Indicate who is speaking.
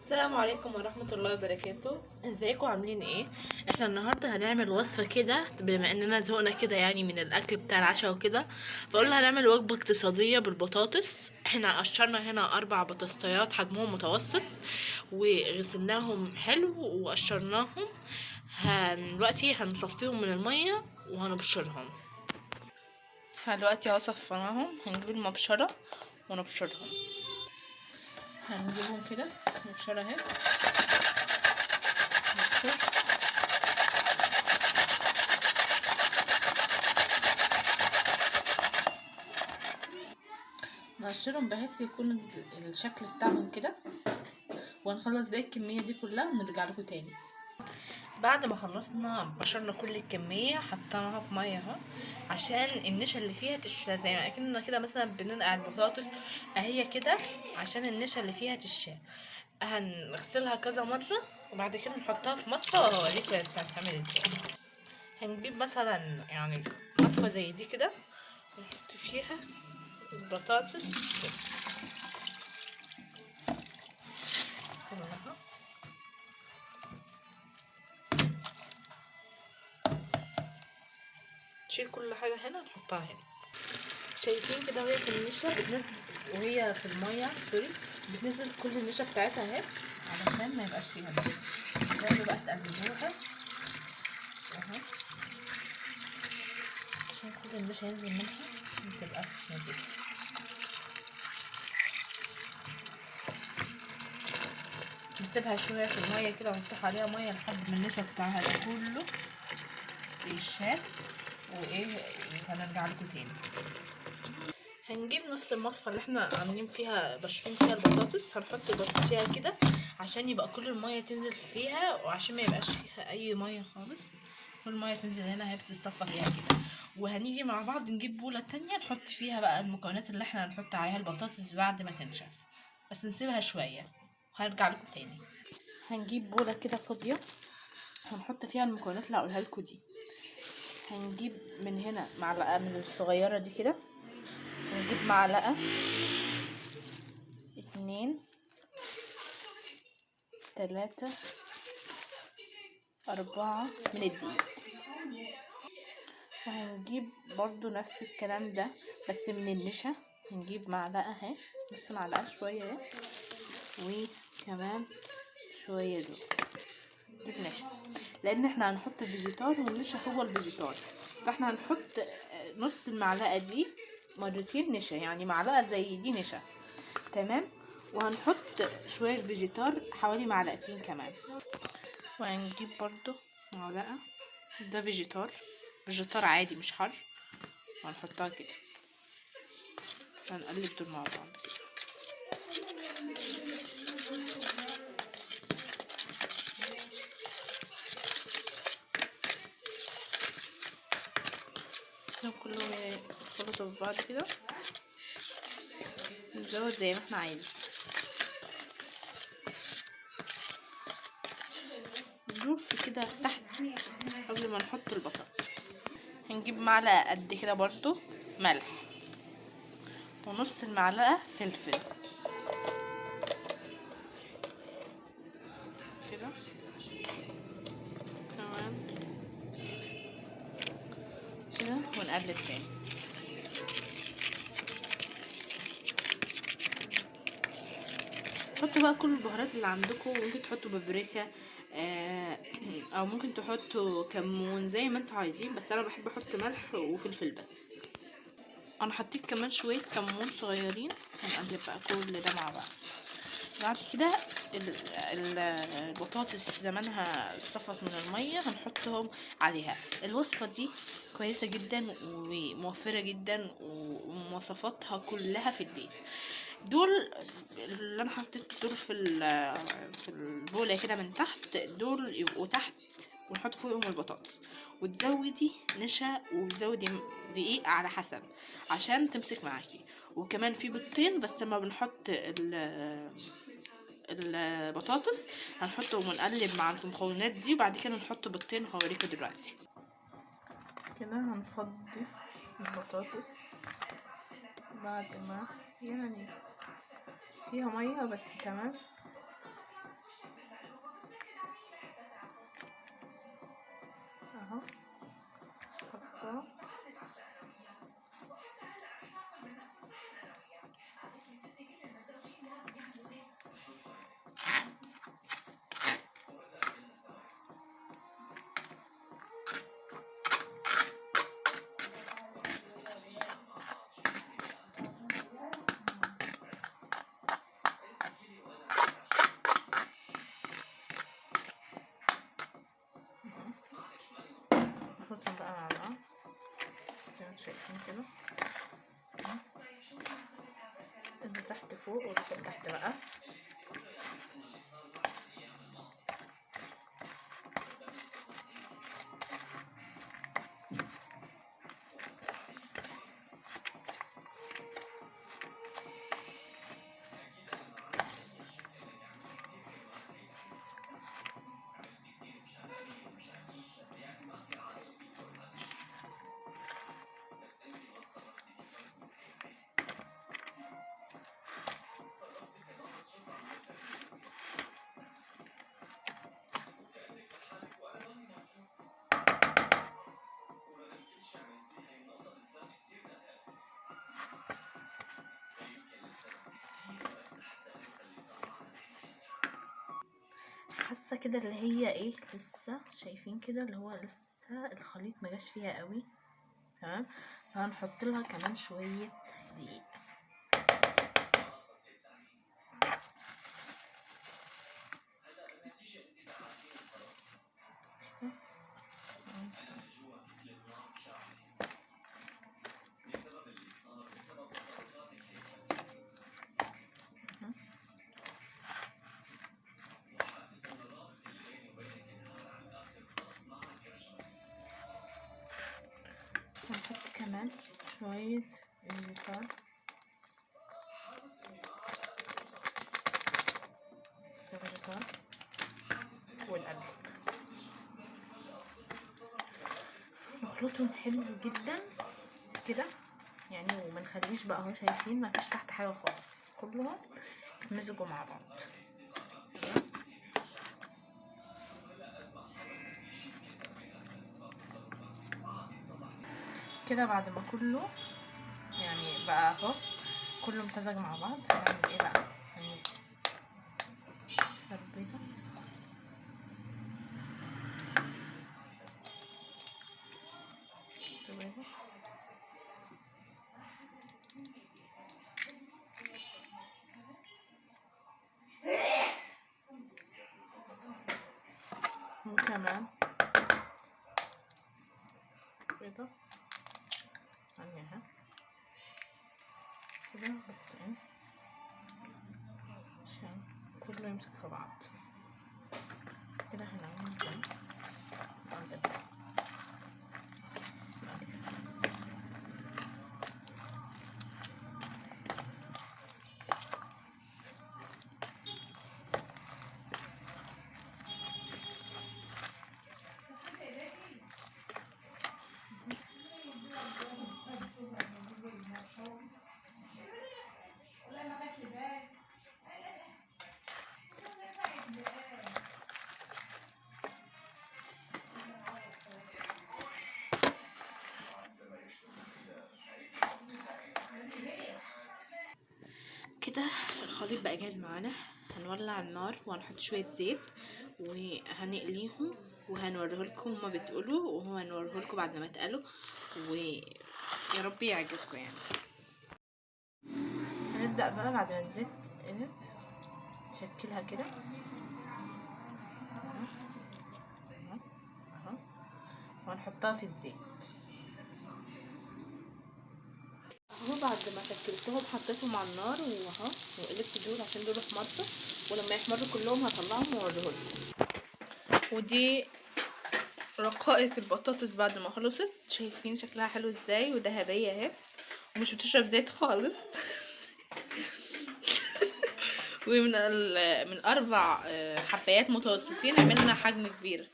Speaker 1: السلام عليكم ورحمة الله وبركاته. ازيكم عاملين ايه؟ احنا النهاردة هنعمل وصفة كده، بما اننا زهقنا كده يعني من الاكل بتاع العشاء وكده، فقلنا هنعمل وجبة اقتصادية بالبطاطس. احنا قشرنا هنا 4 بطاطسيات حجمهم متوسط، وغسلناهم حلو وقشرناهم. دلوقتي هنصفيهم من المية وهنبشرهم. دلوقتي اهو صفيناهم، هنجيب المبشرة ونبشرهم. هنجيبهم كده مبشرة اهي، نقشرهم بحيث يكون الشكل بتاعهم كده، وهنخلص باقي الكمية دي كلها ونرجع لكم تاني. بعد ما خلصنا بشرنا كل الكمية حطيناها في مية اهو، عشان النشا اللي فيها تشال، زي ما اكننا كده مثلا بننقع البطاطس اهي كده، عشان النشا اللي فيها تشال. هنغسلها كذا مرة وبعد كده نحطها في مصفى وهوريكم هي بتتعمل ازاي. هنجيب مثلا يعني مصفى زي دي كده ونحط فيها البطاطس كلها. نشيل كل حاجة هنا نحطها هنا. شايفين كده وهي في النشا بتنزل، وهي في المية سوري، بتنزل كل النشا بتاعتها اهي، علشان ما يبقاش فيها نشا. تقعدوا بقى تقلبوها اهو، عشان كل النشا ينزل منها متبقاش نضيفة. نسيبها شوية في المية كده ونفتح عليها مية لحد ما النشا بتاعها ده كله يشال، وايه وهنرجع لكم تاني. هنجيب نفس المصفى اللي احنا عاملين فيها بشرين فيها البطاطس، هنحط البطاطس فيها كده عشان يبقى كل المية تنزل فيها، وعشان ما يبقاش فيها اي مية خالص، كل المية تنزل هنا، هي بتتصفى فيها كده. وهنيجي مع بعض نجيب بولة تانية نحط فيها بقى المكونات اللي احنا هنحط عليها البطاطس بعد ما تنشف، بس نسيبها شوية. هرجع لكم تاني. هنجيب بولة كده فاضية هنحط فيها المكونات اللي هقولها لكم دي. هنجيب من هنا معلقة من الصغيرة دي كده، ونجيب معلقة 2 3 4 من الدقيق. وهنجيب برضو نفس الكلام ده بس من النشا، هنجيب معلقة اهي، نص معلقة شوية اهي، وكمان شوية دول نشا، لان احنا هنحط فيجيتار والنشا هو الفيجيتار، فاحنا هنحط نص المعلقة دي مرتين نشا، يعني معلقة زي دي نشا تمام، وهنحط شوية فيجيتار حوالي معلقتين كمان. وهنجيب برضو معلقة، ده فيجيتار عادي مش حر، وهنحطها كده، هنقلب دول مع بعض كده. كله يخلطوا في بعض كده، نزود زي ما احنا عايزين. نضيف كده تحت قبل ما نحط البطاطس. هنجيب معلقة قد كده برضو ملح، ونص المعلقة فلفل كده تمام كده، ونقلب تاني. حطوا بقى كل البهارات اللي عندكم، ممكن تحطوا بابريكا او ممكن تحطوا كمون زي ما انتوا عايزين، بس انا بحب احط ملح وفلفل بس. انا حطيت كمان شويه كمون صغيرين. هنقلب بقى كل ده مع بعض. بعد كده البطاطس زمانها اتصفت من الميه هنحطهم عليها. الوصفه دي كويسه جدا وموفره جدا، ومواصفاتها كلها في البيت. دول اللي انا حطيت دول في البوله كده من تحت، دول يبقوا تحت، ونحط فوقهم البطاطس، وتزودي نشا وتزودي دقيق على حسب عشان تمسك معاكي. وكمان في بيضتين، بس لما بنحط البطاطس هنحطه ونقلب مع المكونات دي، وبعد كده نحط بيضتين هوريكم دلوقتي. كده هنفضي البطاطس بعد ما يعني فيها ميه بس تمام، شايفين كده، اللي تحت فوق واللي فوق تحت بقى. حاسه كده اللي هي ايه، لسه شايفين كده اللي هو لسه الخليط مجاش فيها قوي. تمام، فهنحط لها كمان شويه دقيق. هنحط كمان شوية فيجيتار والقلب، نخلطهم حلو جدا كده يعني، ومنخليش بقى اهو شايفين مفيش تحت حاجة خالص، كلهم يتمزجوا مع بعض. كده بعد ما كله يعني بقى اهو كله امتزج مع بعض، هنعمل ايه بقى؟ هنجيب سربيطة وكمان بيضة عليها كده بطين عشان كله يمسك في بعض. كده هنعمل ده كده. الخليط بقى جاهز معانا، هنولع النار وهنحط شويه زيت وهنقليهم وهنوريه لكم هما بتقولوا، وهنوريه لكم بعد ما اتقلوا، ويا رب يعجبكم يعني. هنبدا بقى بعد ما الزيت قلب نشكلها كده اهو، وهنحطها في الزيت اهو. بعد ما شكلتهم حطيتهم على النار واهو، وقلبت دول عشان دول احمروا، ولما يحمروا كلهم هطلعهم واوريهم لكم. ودي رقائق البطاطس بعد ما خلصت، شايفين شكلها حلو ازاي وذهبيه اهي، ومش بتشرب زيت خالص. ومن من 4 حبايات متوسطين عملنا حجم كبير.